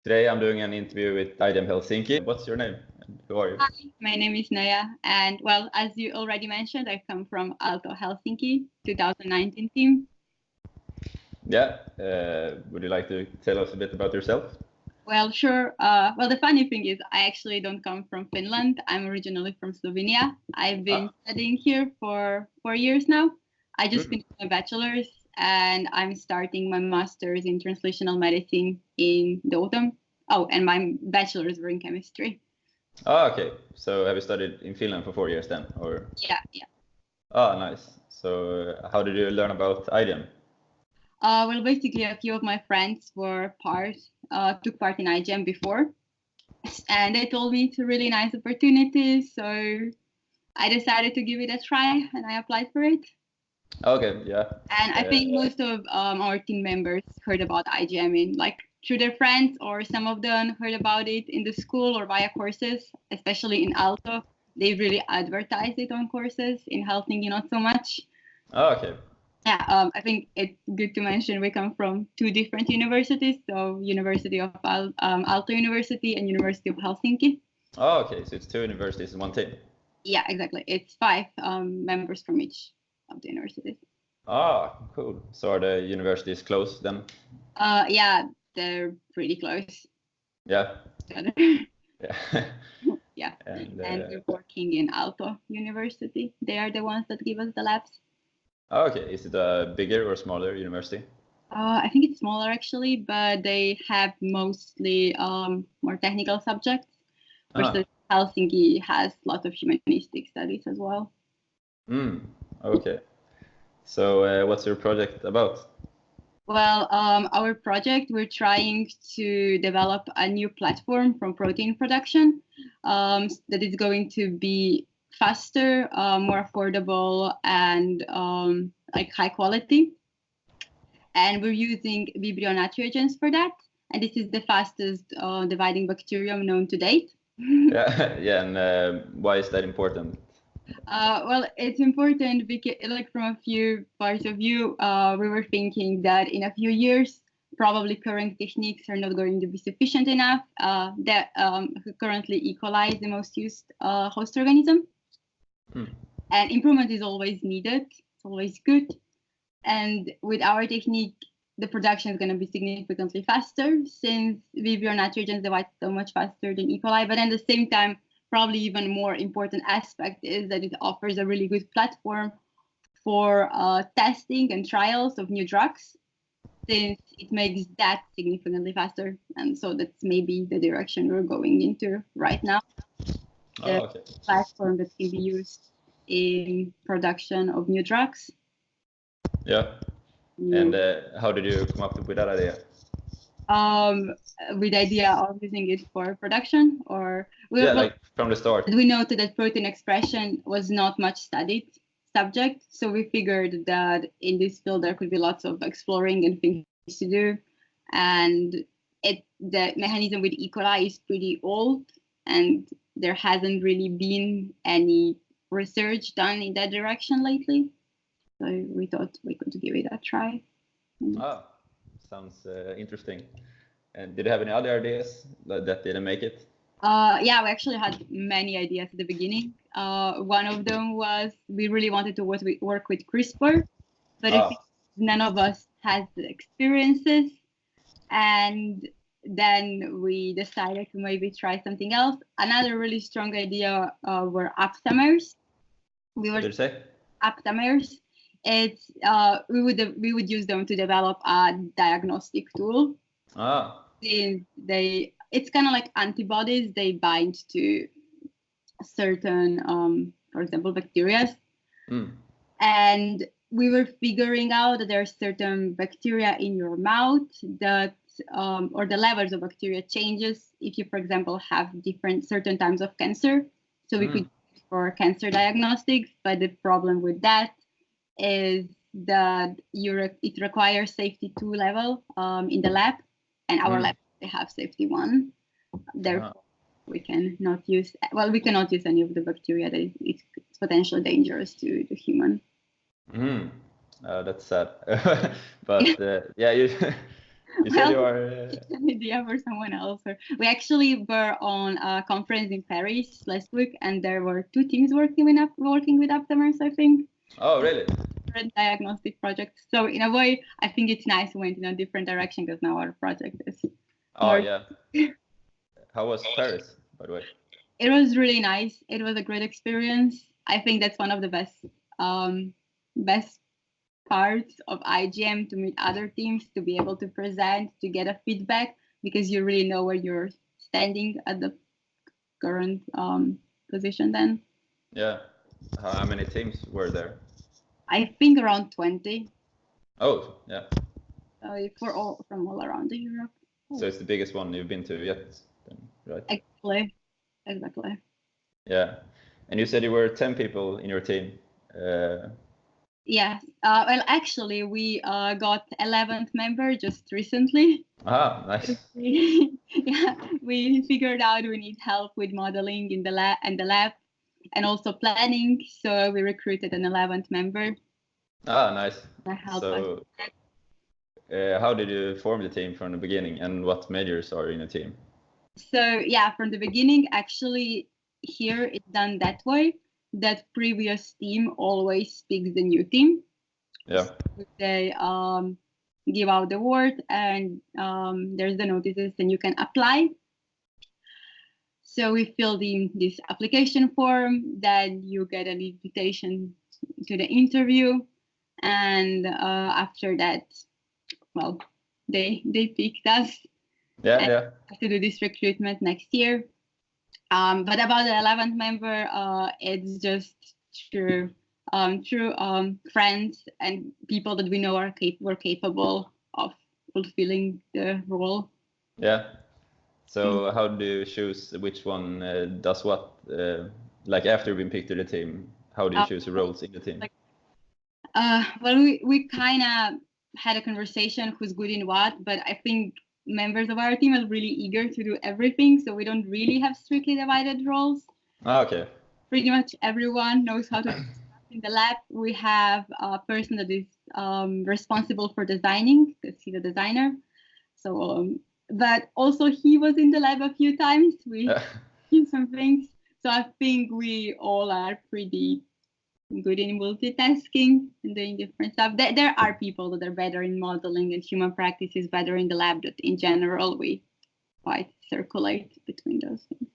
Today I'm doing an interview with iGEM Helsinki. What's your name? Who are you? Hi, my name is Neja, and well, as you already mentioned, I come from Aalto-Helsinki 2019 team. Yeah, would you like to tell us a bit about yourself? Well, sure. Well, the funny thing is I actually don't come from Finland. I'm originally from Slovenia. I've been studying here for 4 years now. I just finished my bachelor's and I'm starting my master's in translational medicine in the autumn. Oh, and my bachelor's were in chemistry. Oh, okay. So have you studied in Finland for 4 years then, or? Yeah. Oh, nice. So how did you learn about iGEM? Well, basically, a few of my friends took part in iGEM before, and they told me it's a really nice opportunity. So I decided to give it a try, and I applied for it. Okay, yeah. And I think most of our team members heard about iGEM through their friends, or some of them heard about it in the school or via courses, especially in Aalto. They really advertise it on courses. In Helsinki, not so much. Oh, okay. Yeah, I think it's good to mention we come from two different universities, so University of Aalto University and University of Helsinki. Oh, okay. So it's two universities in one team. Yeah, exactly. It's 5 members from each of the universities. Ah, cool. So are the universities close then? Yeah, they're pretty close. Yeah. Yeah. Yeah. And we're working in Aalto University. They are the ones that give us the labs. Oh, okay. Is it a bigger or smaller university? I think it's smaller actually, but they have mostly more technical subjects. Versus Helsinki has lots of humanistic studies as well. Okay. So what's your project about? Well, our project, we're trying to develop a new platform from protein production that is going to be faster, more affordable, and high quality. And we're using Vibrio natriegens for that. And this is the fastest dividing bacterium known to date. Yeah, and why is that important? Well, it's important because, from a few parts of view, we were thinking that in a few years, probably current techniques are not going to be sufficient enough. That currently E. coli is the most used host organism, and improvement is always needed. It's always good, and with our technique, the production is going to be significantly faster since Vibrio natriegens divide so much faster than E. coli. But at the same time, probably even more important aspect is that it offers a really good platform for testing and trials of new drugs, since it makes that significantly faster. And so that's maybe the direction we're going into right now. The platform that can be used in production of new drugs. Yeah. And how did you come up with that idea? With the idea of using it for production, or from the start. We noted that protein expression was not much studied subject, so we figured that in this field there could be lots of exploring and things to do. And the mechanism with E. coli is pretty old, and there hasn't really been any research done in that direction lately. So we thought we could give it a try. Sounds interesting. And did you have any other ideas that didn't make it? Yeah, we actually had many ideas at the beginning. One of them was we really wanted to work with CRISPR, but none of us has the experiences. And then we decided to maybe try something else. Another really strong idea were aptamers. What did you say? Aptamers. It's we would use them to develop a diagnostic tool. It's kind of like antibodies. They bind to certain, for example, bacteria. And we were figuring out that there are certain bacteria in your mouth that, or the levels of bacteria changes if you, for example, have certain types of cancer. So we could use for cancer diagnostics, but the problem with that is that it requires safety 2 level in the lab, and our lab they have safety 1. Therefore, we cannot use any of the bacteria that it's potentially dangerous to the human. That's sad. But yeah, You said you are. It's an idea for someone else. We actually were on a conference in Paris last week, and there were 2 teams working with aptamers, I think. Oh, really? Different diagnostic projects. So in a way, I think it's nice we went in a different direction because now our project is. Oh, yeah. How was Paris, by the way? It was really nice. It was a great experience. I think that's one of the best parts of iGEM, to meet other teams, to be able to present, to get a feedback, because you really know where you're standing at the current position then. Yeah. How many teams were there? I think around 20. Oh, yeah. From all around Europe. So it's the biggest one you've been to yet, then, right? Exactly. Yeah. And you said you were 10 people in your team. Yes. Well, actually, we got 11th member just recently. Ah, nice. We figured out we need help with modeling in the lab, and also planning. So we recruited an 11th member. Ah, nice. So, how did you form the team from the beginning, and what majors are in a team? So yeah, from the beginning, actually, here it's done that way. That previous team always picks the new team. Yeah. So they give out the word, and there's the notices, and you can apply. So we filled in this application form, then you get an invitation to the interview, and after that, well, they picked us. Yeah. To do this recruitment next year. But about the 11th member, it's just through friends and people that we know were capable of fulfilling the role. Yeah. So how do you choose which one does what? Like after you've been picked to the team, how do you choose the roles in the team? Well, we kind of had a conversation who's good in what, but I think members of our team are really eager to do everything, so we don't really have strictly divided roles. Okay. Pretty much everyone knows how to do stuff in the lab. We have a person that is responsible for designing, because he's a designer. So, but also he was in the lab a few times. We did some things. So I think we all are pretty good in multitasking and doing different stuff. There are people that are better in modeling, and human practice is better in the lab, but in general we quite circulate between those things.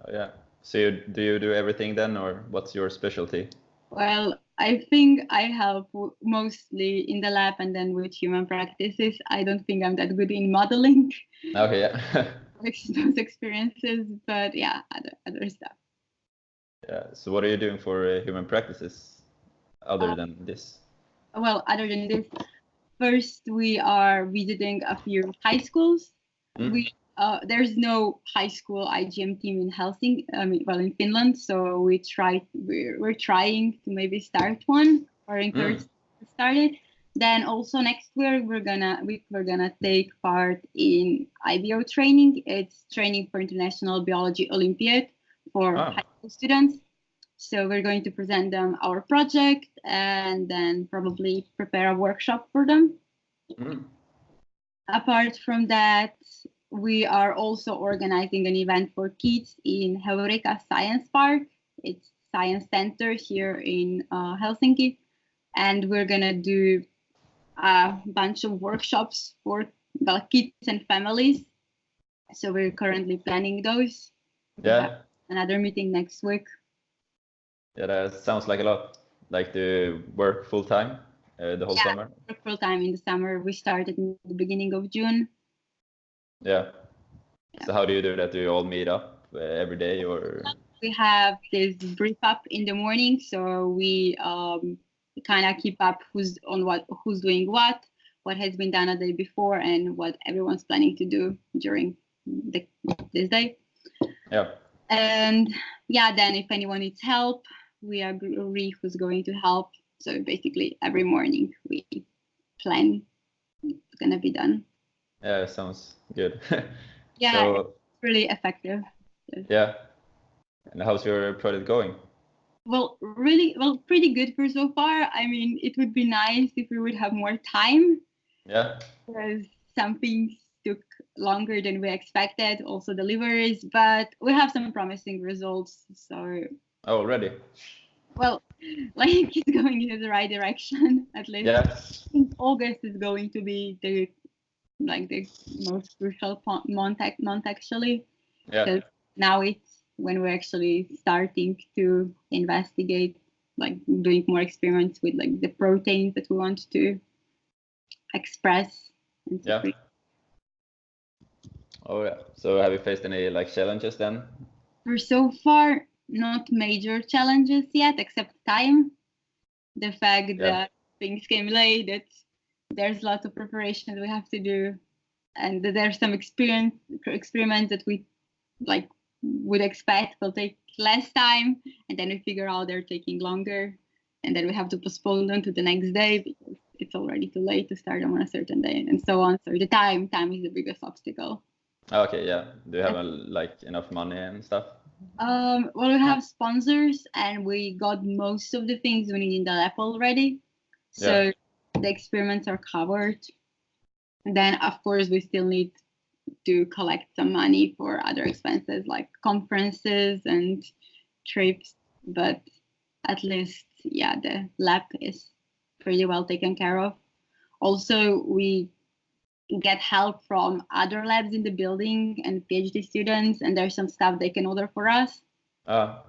Oh, yeah. So do you do everything then, or what's your specialty? Well, I think I help mostly in the lab and then with human practices. I don't think I'm that good in modeling. Okay, yeah. Those experiences, but yeah, other stuff. Yeah. So what are you doing for human practices other than this? Well, other than this, first we are visiting a few high schools. There's no high school iGEM team in Helsinki, in Finland. So we're trying to maybe start one, or encourage to start it. Then also next year we're gonna take part in IBO training. It's training for International Biology Olympiad for high school students. So we're going to present them our project and then probably prepare a workshop for them. Apart from that, we are also organizing an event for kids in Heureka Science Park. It's Science Center here in Helsinki. And we're gonna do a bunch of workshops for kids and families. So we're currently planning those. Yeah. Another meeting next week. Yeah, that sounds like a lot. Like to work full time the whole summer? Work full time in the summer. We started in the beginning of June. Yeah. So how do you do that? Do you all meet up every day, or? We have this brief up in the morning, so we kind of keep up who's doing what has been done a day before, and what everyone's planning to do during this day. Yeah. And yeah, then if anyone needs help, we agree who's going to help. So basically every morning we plan what's gonna be done. Yeah, sounds good. Yeah, so, it's really effective. Yeah. And how's your project going? Well, pretty good for so far. I mean, it would be nice if we would have more time. Yeah. Because some things took longer than we expected, also deliveries, but we have some promising results. So already. Well, like it's going in the right direction at least. Yeah. I think August is going to be the most crucial month actually. Yeah. Because now it's when we're actually starting to investigate, like doing more experiments with like the proteins that we want to express and secrete. Oh yeah. So have you faced any like challenges then? For so far, not major challenges yet, except time. The fact that things came late, that there's lots of preparation that we have to do, and that there's some experiments that we like would expect will take less time, and then we figure out they're taking longer, and then we have to postpone them to the next day because it's already too late to start them on a certain day, and so on. So the time is the biggest obstacle. Okay, yeah. Do you have like enough money and stuff? Well, we have sponsors, and we got most of the things we need in the lab already. So the experiments are covered. And then, of course, we still need to collect some money for other expenses like conferences and trips. But at least, the lab is pretty well taken care of. Also, we get help from other labs in the building and PhD students, and there's some stuff they can order for us. So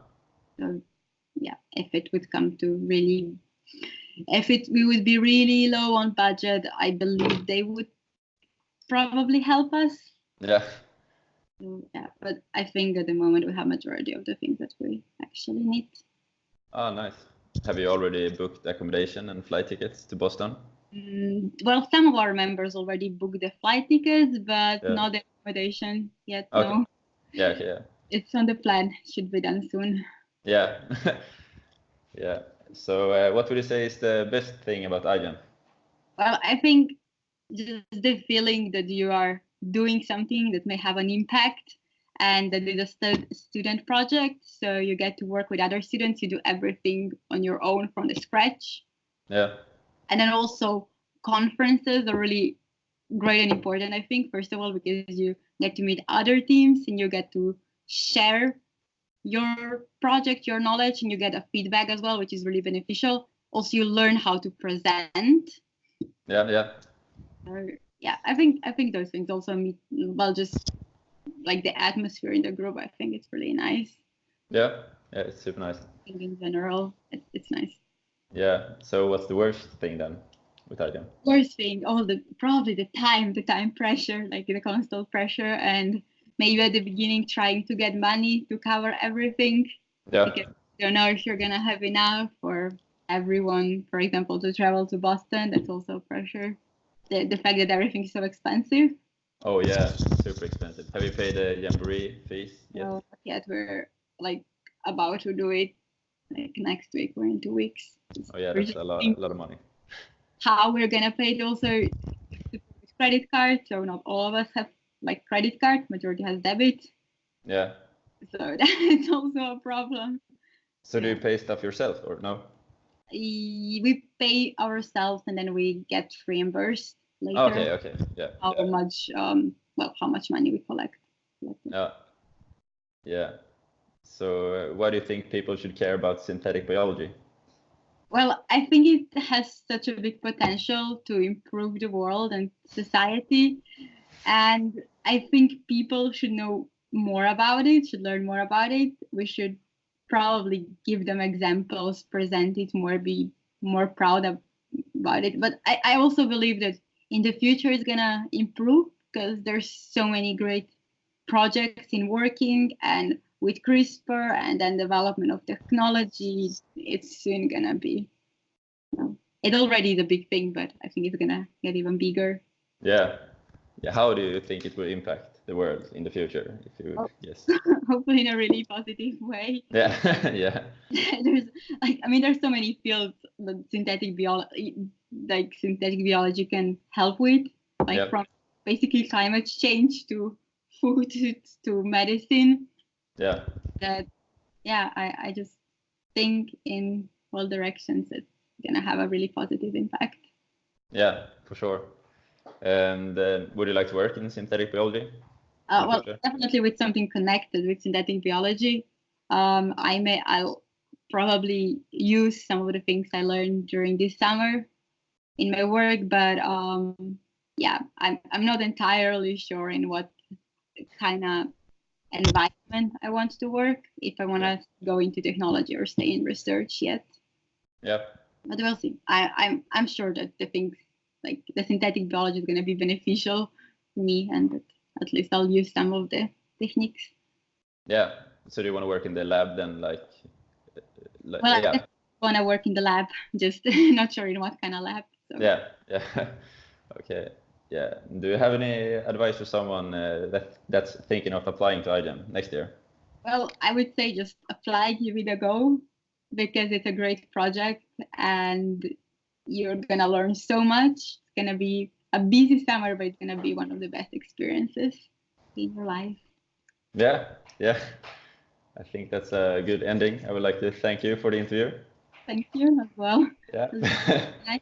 if it would come to really, we would be really low on budget, I believe they would probably help us. Yeah. So, but I think at the moment we have majority of the things that we actually need. Oh, nice. Have you already booked accommodation and flight tickets to Boston? Well, some of our members already booked the flight tickets, but not the accommodation yet. Okay. No. Yeah, okay, yeah. It's on the plan. Should be done soon. Yeah. Yeah. So what would you say is the best thing about iGEM? Well, I think just the feeling that you are doing something that may have an impact, and that is a student project. So you get to work with other students. You do everything on your own from the scratch. Yeah. And then also conferences are really great and important, I think, first of all, because you get to meet other teams and you get to share your project, your knowledge, and you get a feedback as well, which is really beneficial. Also, you learn how to present. Yeah. I think those things also just like the atmosphere in the group. I think it's really nice. Yeah, it's super nice. I think in general, it's nice. Yeah. So what's the worst thing then with iGEM? Worst thing, probably the time pressure, like the constant pressure, and maybe at the beginning trying to get money to cover everything. Yeah. Because you don't know if you're gonna have enough for everyone, for example, to travel to Boston. That's also pressure. The fact that everything is so expensive. Oh yeah, super expensive. Have you paid the Jamboree fees yet? No, not yet. We're like about to do it like next week or in 2 weeks. Oh yeah, that's a lot of money. How we're gonna pay it also with credit card. So not all of us have like credit card. Majority has debit. Yeah. So that's also a problem. So do you pay stuff yourself or no? We pay ourselves and then we get reimbursed later. Okay, yeah. How much money we collect. Yeah. So why do you think people should care about synthetic biology? Well, I think it has such a big potential to improve the world and society. And I think people should know more about it, should learn more about it. We should probably give them examples, present it more, be more proud about it. But I also believe that in the future it's gonna improve because there's so many great projects in working, and with CRISPR and then development of technology, it's soon gonna be, it already is a big thing, but I think it's gonna get even bigger. Yeah. How do you think it will impact the world in the future, if you guess? Hopefully in a really positive way. Yeah. There's so many fields that synthetic biology can help with, from basically climate change to food to medicine. Yeah. I just think in all directions it's gonna have a really positive impact. Yeah, for sure. And would you like to work in synthetic biology? Well, definitely with something connected with synthetic biology. I'll probably use some of the things I learned during this summer in my work, but yeah, I'm not entirely sure in what kind of environment I want to work, if I want to go into technology or stay in research yet. Yeah. But we'll see. I'm sure that the things like the synthetic biology is going to be beneficial for me, and that at least I'll use some of the techniques. Yeah. So do you want to work in the lab then, like well, yeah. I want to work in the lab, just not sure in what kind of lab. So. Yeah. Okay. Yeah. Do you have any advice for someone that's thinking of applying to iGEM next year? Well, I would say just apply, give it a go, because it's a great project and you're gonna learn so much. It's gonna be a busy summer, but it's gonna be one of the best experiences in your life. Yeah. I think that's a good ending. I would like to thank you for the interview. Thank you as well. Yeah. Nice.